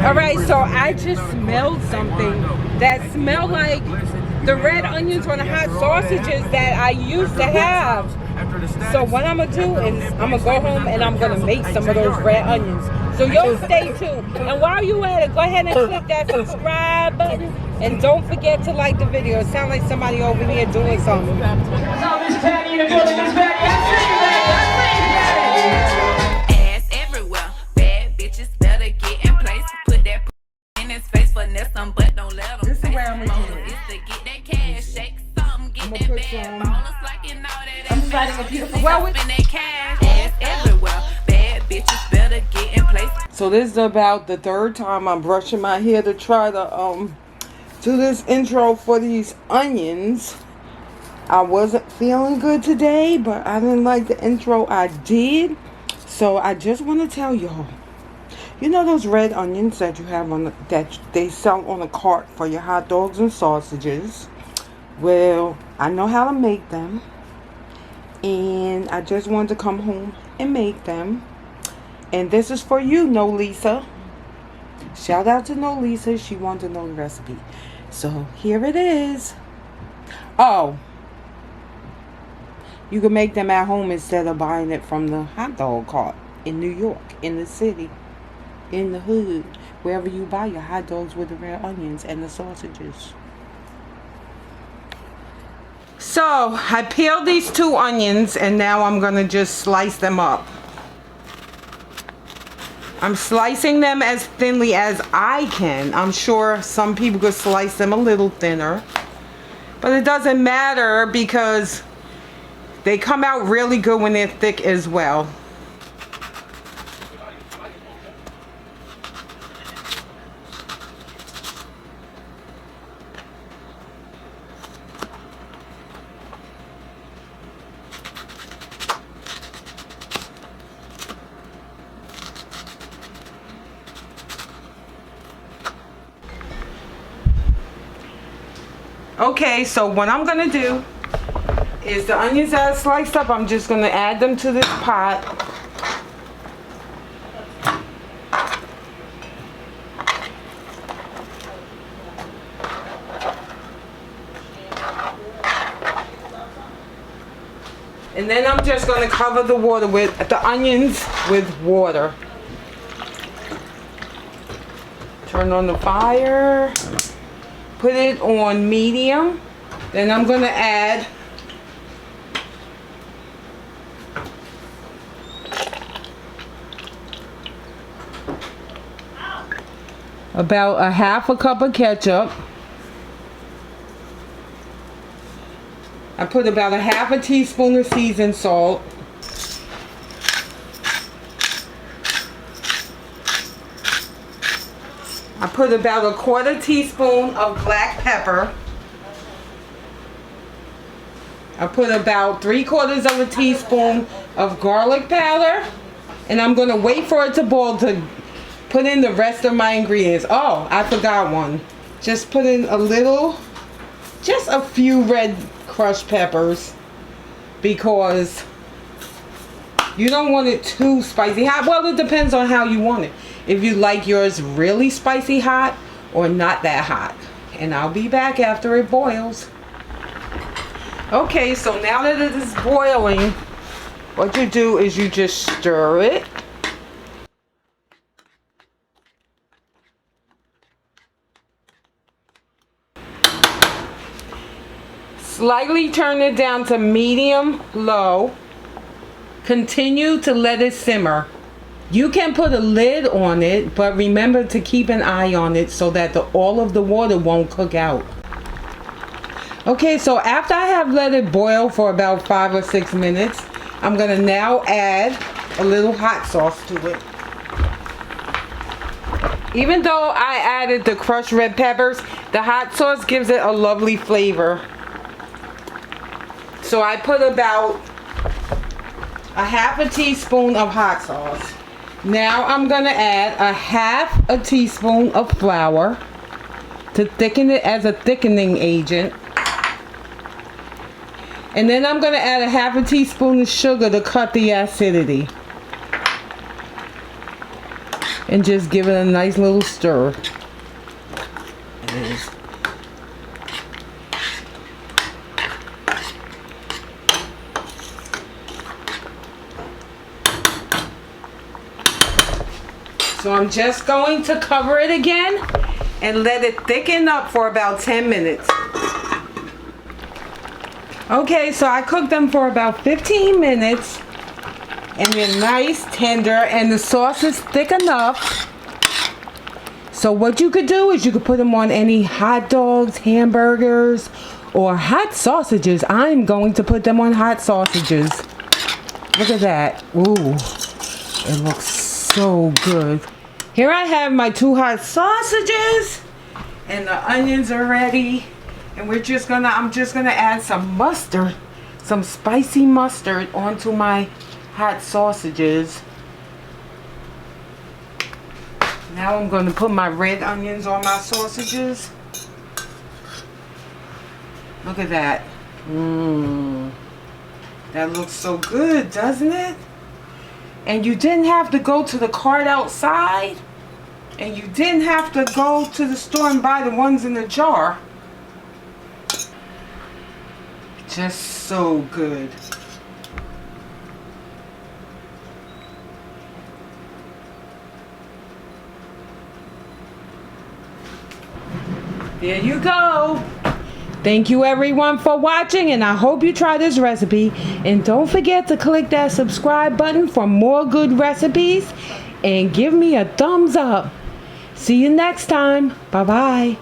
All right, so I just smelled something that smelled like the red onions on the hot sausages that I used to have. So what I'm gonna do is I'm gonna go home and I'm gonna make some of those red onions. So y'all stay tuned. And while you at it, go ahead and click that subscribe button. And don't forget to like the video. It sounds like somebody over here doing something. Miss Patti in the building, Miss Patti. Ass everywhere. Bad bitches better get in place. Put that in his face for Nelson, but don't let him. This is where I'm gonna do it. Is to get that cash, shake something, get that bad ballers like you know that. I'm fighting a beautiful Well, that cash. Ass everywhere. Bad bitches better get in place. So this is about the third time I'm brushing my hair to try to do this intro for these onions. I wasn't feeling good today, but I didn't like the intro I did. So I just want to tell y'all, you know those red onions that you have on that they sell on a cart for your hot dogs and sausages? Well, I know how to make them, and I just wanted to come home and make them. And this is for you, No Lisa. Shout out to No Lisa. She wanted to know the recipe. So here it is. Oh, you can make them at home instead of buying it from the hot dog cart in New York, in the city, in the hood, wherever you buy your hot dogs with the red onions and the sausages. So I peeled these 2 onions and now I'm gonna just slice them up. I'm slicing them as thinly as I can. I'm sure some people could slice them a little thinner, but it doesn't matter because they come out really good when they're thick as well. Okay, so what I'm gonna do is the onions that are sliced up, I'm just gonna add them to this pot. And then I'm just gonna cover the water with the onions with water. Turn on the fire. Put it on medium. Then I'm going to add about a half a cup of ketchup. I put about a half a teaspoon of seasoned salt. I put about a quarter teaspoon of black pepper. I put about 3/4 of a teaspoon of garlic powder. And I'm going to wait for it to boil to put in the rest of my ingredients. Oh, I forgot one. Just put in a little, just a few red crushed peppers. Because you don't want it too spicy hot. Well, it depends on how you want it. If you like yours really spicy hot or not that hot. And I'll be back after it boils. Okay, so now that it is boiling, what you do is you just stir it. Slightly turn it down to medium low. Continue to let it simmer. You can put a lid on it, but remember to keep an eye on it so that all of the water won't cook out. Okay, so after I have let it boil for about 5 or 6 minutes, I'm going to now add a little hot sauce to it. Even though I added the crushed red peppers, the hot sauce gives it a lovely flavor. So I put about a half a teaspoon of hot sauce. Now I'm going to add a half a teaspoon of flour to thicken it as a thickening agent. And then I'm going to add a half a teaspoon of sugar to cut the acidity. and just give it a nice little stir. So I'm just going to cover it again and let it thicken up for about 10 minutes. Okay, so I cooked them for about 15 minutes and they're nice, tender, and the sauce is thick enough. So what you could do is you could put them on any hot dogs, hamburgers, or hot sausages. I'm going to put them on hot sausages. Look at that. Ooh, it looks so good. Here I have my 2 hot sausages and the onions are ready. And I'm just gonna add some mustard, some spicy mustard onto my hot sausages. Now I'm gonna put my red onions on my sausages. Look at that. That looks so good, doesn't it? And you didn't have to go to the cart outside. And you didn't have to go to the store and buy the ones in the jar. Just so good. There you go. Thank you everyone for watching, and I hope you try this recipe. And don't forget to click that subscribe button for more good recipes and give me a thumbs up. See you next time. Bye-bye.